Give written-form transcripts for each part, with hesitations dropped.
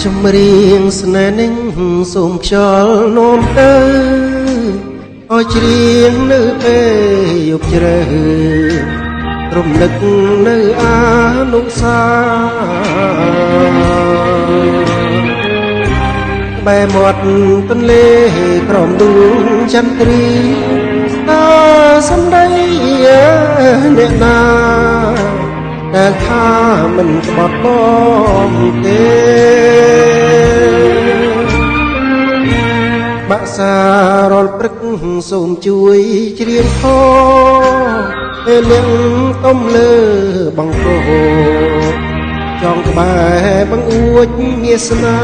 ចម្រៀងស្នេហ៍នឹងសូមខ្យល់នោមទៅឲ្យច្រៀងនៅពេលយប់ជ្រៅរំលឹកនៅអានុសាបែមាត់ទន្លេក្រោមដួងចន្ទ្រីតើសំដីអ្នកណាដែលថាមិនក្បត់បងទេបាក់សារលព្រឹកសូមជួយច្រៀងខពេលលៀងទុំលើបង្គោលចងក្បែរបង្អួចងាសនា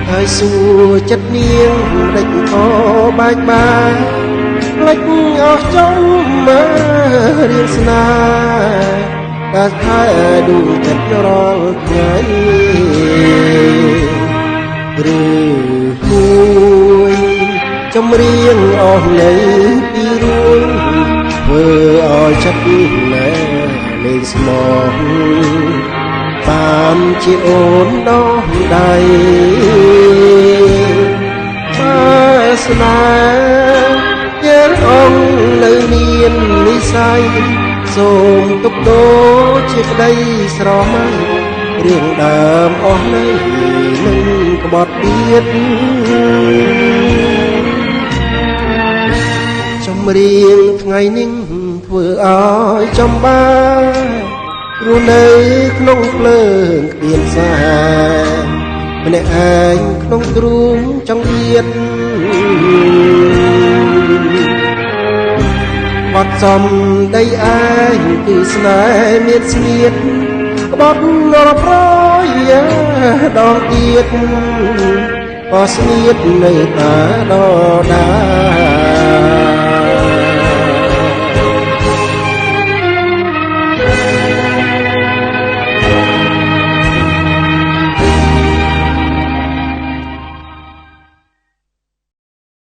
ហើយសួរចិត្តនាងដេចក៏បែកបានផ្លេចអស់ចំមើរៀងស្នាតែថែដួងចិត្តរាល់ថ្ងៃឬមួយចម្រៀងអស់នៃពីរួយធ្វើឲ្យចិត្តណែលេងស្មោះតាមជាអូនដោះដៃបើស្នេហ៍យើងអង្គនៅមាននិស័យសូមទុកដោជាក្តីស្រមៃរឿងដើមអស់នៅនឹងក្បត់ទៀតចម្រៀងថ្ងៃនេះធ្វើឲ្យចំបាយរស់នៅក្នុងភ្លើងគ្មានសាម្នាក់ឯងក្នុងទ្រូងចង្អៀតបត់សំដីឯងគឺស្នេហ៍មានស្ងៀតក្បត់រប្រយដងទៀតក៏ស្ងៀតនៅតាដដា